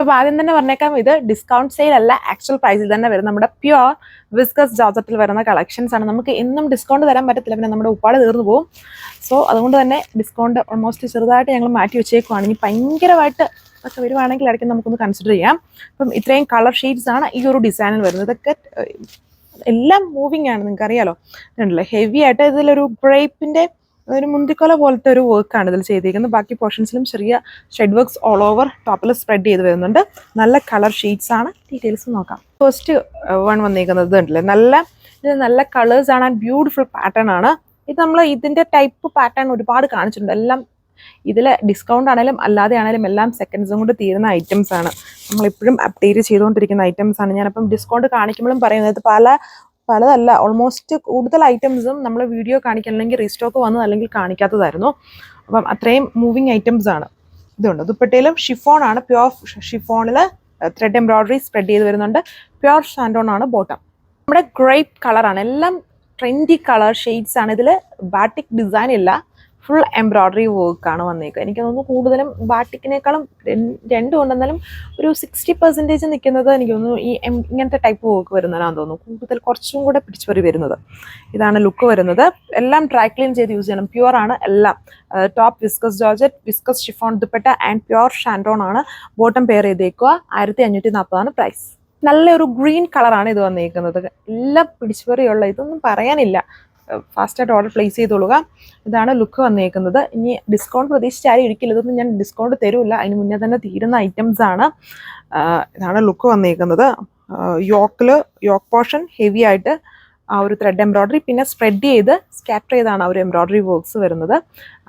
അപ്പോൾ ആദ്യം തന്നെ പറഞ്ഞേക്കാം, ഇത് ഡിസ്കൗണ്ട് സെയിൽ അല്ല, ആക്ച്വൽ പ്രൈസിൽ തന്നെ വരും. നമ്മുടെ പ്യുവർ വിസ്കസ് ജോർജറ്റിൽ വരുന്ന കളക്ഷൻസ് ആണ്. നമുക്ക് എന്നും ഡിസ്കൗണ്ട് തരാൻ പറ്റത്തില്ല, പിന്നെ നമ്മുടെ ഉപ്പാട് തീർന്നു പോകും. സോ അതുകൊണ്ട് തന്നെ ഡിസ്കൗണ്ട് ഓൾമോസ്റ്റ് ചെറുതായിട്ട് ഞങ്ങൾ മാറ്റി വെച്ചേക്കുവാണ്. ഇനി ഭയങ്കരമായിട്ട് ഒക്കെ വരുവാണെങ്കിൽ ഇടയ്ക്ക് നമുക്കൊന്ന് കൺസിഡർ ചെയ്യാം. അപ്പം ഇത്രയും കളർ ഷെയ്ഡ്സ് ആണ് ഈ ഒരു ഡിസൈനിൽ വരുന്നത്. ഇതൊക്കെ എല്ലാം മൂവിങ് ആണ്, നിങ്ങൾക്ക് അറിയാലോ. ഇതുണ്ടല്ലോ ഹെവി ആയിട്ട് ഇതിലൊരു ഗ്രേപ്പിൻ്റെ ഒരു മുന്തിക്കൊല പോലത്തെ ഒരു വർക്കാണ് ഇതിൽ ചെയ്തിരിക്കുന്നത്. ബാക്കി പോർഷൻസിലും ചെറിയ ഷെഡ് വർക്ക്സ് ഓൾ ഓവർ ടോപ്പിൽ സ്പ്രെഡ് ചെയ്ത് വരുന്നുണ്ട്. നല്ല കളർ ഷെയ്ഡ്സ് ആണ്. ഡീറ്റെയിൽസ് നോക്കാം. ഫസ്റ്റ് വൺ വന്നിരിക്കുന്നത് ഉണ്ടല്ലേ, ഇത് നല്ല കളേഴ്സ് ആണ് ആൻഡ് ബ്യൂട്ടിഫുൾ പാറ്റേൺ ആണ്. ഇത് നമ്മൾ ഇതിൻ്റെ ടൈപ്പ് പാറ്റേൺ ഒരുപാട് കാണിച്ചിട്ടുണ്ട്. എല്ലാം ഇതിൽ ഡിസ്കൗണ്ട് ആണെങ്കിലും അല്ലാതെ ആണെങ്കിലും എല്ലാം സെക്കൻഡ്സും കൊണ്ട് തീരുന്ന ഐറ്റംസ് ആണ്. നമ്മളിപ്പോഴും അപ്ഡേറ്റ് ചെയ്തുകൊണ്ടിരിക്കുന്ന ഐറ്റംസ് ആണ്. ഞാനപ്പം ഡിസ്കൗണ്ട് കാണിക്കുമ്പോഴും പറയുന്നത് പലതല്ല, ഓൾമോസ്റ്റ് കൂടുതൽ ഐറ്റംസും നമ്മൾ വീഡിയോ കാണിക്കണമെങ്കിൽ റീസ്റ്റോക്ക് വന്നത് അല്ലെങ്കിൽ കാണിക്കാത്തതായിരുന്നു. അപ്പം അത്രയും മൂവിങ് ഐറ്റംസ് ആണ്. ഇതുണ്ട് ദുപ്പട്ടയിലും ഷിഫോൺ ആണ്. പ്യുവർ ഷിഫോണിൽ ത്രെഡ് എംബ്രോയിഡറി സ്പ്രെഡ് ചെയ്ത് വരുന്നുണ്ട്. പ്യുവർ ഷാൻഡോൺ ആണ് ബോട്ടം. നമ്മുടെ ഗ്രേപ്പ് കളറാണ്. എല്ലാം ട്രെൻഡി കളർ ഷെയ്ഡ്സ് ആണ്. ഇതിൽ ബാറ്റിക് ഡിസൈൻ ഇല്ല, ഫുൾ എംബ്രോയിഡറി വർക്കാണ് വന്നേക്കുക. എനിക്ക് തോന്നുന്നു കൂടുതലും ബാറ്റിക്കിനേക്കാളും രണ്ടും ഉണ്ടെന്നാലും ഒരു 60% നിൽക്കുന്നത് എനിക്ക് തോന്നുന്നു ഈ ഇങ്ങനത്തെ ടൈപ്പ് വർക്ക് വരുന്നതാണെന്ന് തോന്നുന്നു. കൂടുതൽ കുറച്ചും കൂടെ പിടിച്ചുപറി വരുന്നത്. ഇതാണ് ലുക്ക് വരുന്നത്. എല്ലാം ഡ്രൈ ക്ലീൻ ചെയ്ത് യൂസ് ചെയ്യണം. പ്യുവർ ആണ് എല്ലാം. Top viscose georgette, viscose chiffon dupatta and pure shantoon ആണ്. ബോട്ടം പെയർ ചെയ്തേക്കുക. 1540 പ്രൈസ്. നല്ലൊരു ഗ്രീൻ കളറാണ് ഇത് വന്നിരിക്കുന്നത്. എല്ലാം പിടിച്ചുപറിയുള്ള, ഇതൊന്നും പറയാനില്ല. ഫാസ്റ്റായിട്ട് ഓർഡർ പ്ലേസ് ചെയ്തോളുക. ഇതാണ് ലുക്ക് വന്നേക്കുന്നത്. ഇനി ഡിസ്കൗണ്ട് പ്രതീക്ഷിച്ചാരും ഇരിക്കില്ല. ഇതൊന്നും ഞാൻ ഡിസ്കൗണ്ട് തരില്ല, അതിന് മുന്നേ തന്നെ തീരുന്ന ഐറ്റംസ് ആണ്. ഇതാണ് ലുക്ക് വന്നേക്കുന്നത്. യോക്ക് പോർഷൻ ഹെവി ആയിട്ട് ആ ഒരു ത്രെഡ് എംബ്രോയിഡറി, പിന്നെ സ്പ്രെഡ് ചെയ്ത് സ്കാറ്റർ ചെയ്താണ് ആ ഒരു എംബ്രോയിഡറി വർക്ക്സ് വരുന്നത്.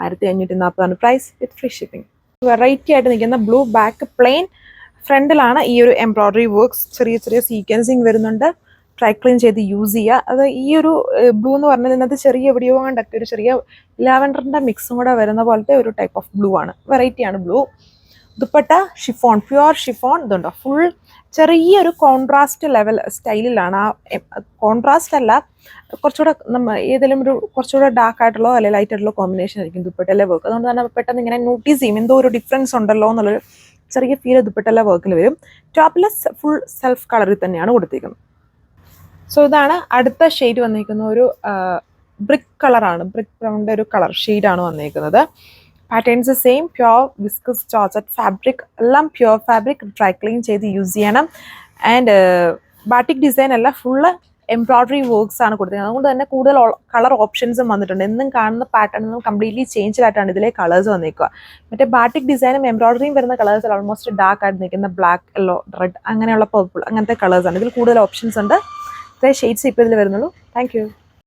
1540 price with free shipping. Variety ആയിട്ട് നിൽക്കുന്ന ബ്ലൂ ബാക്ക് പ്ലെയിൻ ഫ്രണ്ടിലാണ് ഈ ഒരു എംബ്രോയിഡറി വർക്ക്സ്. ചെറിയ ചെറിയ സീക്വൻസിങ് വരുന്നുണ്ട്. ഡ്രൈ ക്ലീൻ ചെയ്ത് യൂസ് ചെയ്യുക. അത് ഈ ഒരു ബ്ലൂ എന്ന് പറഞ്ഞാൽ ഇതിനകത്ത് ചെറിയ എവിടെയോ കണ്ടൊക്കെ ഒരു ചെറിയ ലാവൻഡറിൻ്റെ മിക്സും കൂടെ വരുന്ന പോലത്തെ ഒരു ടൈപ്പ് ഓഫ് ബ്ലൂ ആണ്. വെറൈറ്റിയാണ് blue. Dupatta chiffon, pure chiffon. ഇതുണ്ടോ ഫുൾ ചെറിയൊരു കോൺട്രാസ്റ്റ് ലെവൽ സ്റ്റൈലിലാണ്. ആ കോൺട്രാസ്റ്റ് അല്ല, കുറച്ചുകൂടെ ഏതെങ്കിലും ഒരു കുറച്ചുകൂടെ ഡാർക്ക് ആയിട്ടുള്ളോ അല്ലെങ്കിൽ ലൈറ്റ് ആയിട്ടുള്ള കോമ്പിനേഷൻ ആയിരിക്കും ദുപ്പട്ടയിലെ വർക്ക്. അതുകൊണ്ട് തന്നെ പെട്ടെന്ന് ഇങ്ങനെ നോട്ടീസ് ചെയ്യും, എന്തോ ഒരു ഡിഫറൻസ് ഉണ്ടല്ലോ എന്നുള്ളൊരു ചെറിയ ഫീൽ ദുപ്പട്ടയിലെ വർക്കിൽ വരും. ടോപ്പിൽ ഫുൾ സെൽഫ് കളറിൽ തന്നെയാണ് കൊടുത്തിരിക്കുന്നത്. സോ ഇതാണ് അടുത്ത ഷെയ്ഡ് വന്നിരിക്കുന്ന ഒരു ബ്രിക്ക് കളറാണ്. ബ്രിക്ക് ബ്രൗണിൻ്റെ ഒരു കളർ ഷെയ്ഡാണ് വന്നിരിക്കുന്നത്. Patterns same. Pure viscous georgette fabric, എല്ലാം പ്യുവർ ഫാബ്രിക്. ഡ്രൈ ക്ലീൻ ചെയ്ത് യൂസ് ചെയ്യണം. ആൻഡ് ബാറ്റിക് ഡിസൈൻ അല്ല, ഫുള്ള് എംബ്രോയിഡറി വർക്ക്സ് ആണ് കൊടുത്തിരിക്കുന്നത്. അതുകൊണ്ട് തന്നെ കൂടുതൽ കളർ ഓപ്ഷൻസും വന്നിട്ടുണ്ട്. എന്നും കാണുന്ന പാറ്റേൺ കംപ്ലീറ്റ്ലി ചേഞ്ച് ആയിട്ടാണ് ഇതിലെ കളേഴ്സ് വന്നിരിക്കുക. മറ്റേ ബാറ്റിക് ഡിസൈനും എംബ്രോയിഡറിയും വരുന്ന കളേഴ്സിൽ ഓൾമോസ്റ്റ് ഡാർക്ക് ആയിട്ട് നിൽക്കുന്ന ബ്ലാക്ക്, യെല്ലോ, റെഡ് അങ്ങനെയുള്ള പർപ്പിൾ അങ്ങനത്തെ കളേഴ്സാണ്. ഇതിൽ കൂടുതൽ ഓപ്ഷൻസ് ഉണ്ട്. ഇത്രയും ഷെയ്ഡ്സ് ഇപ്പോൾ ഇതിൽ വരുന്നുള്ളൂ. Thank you.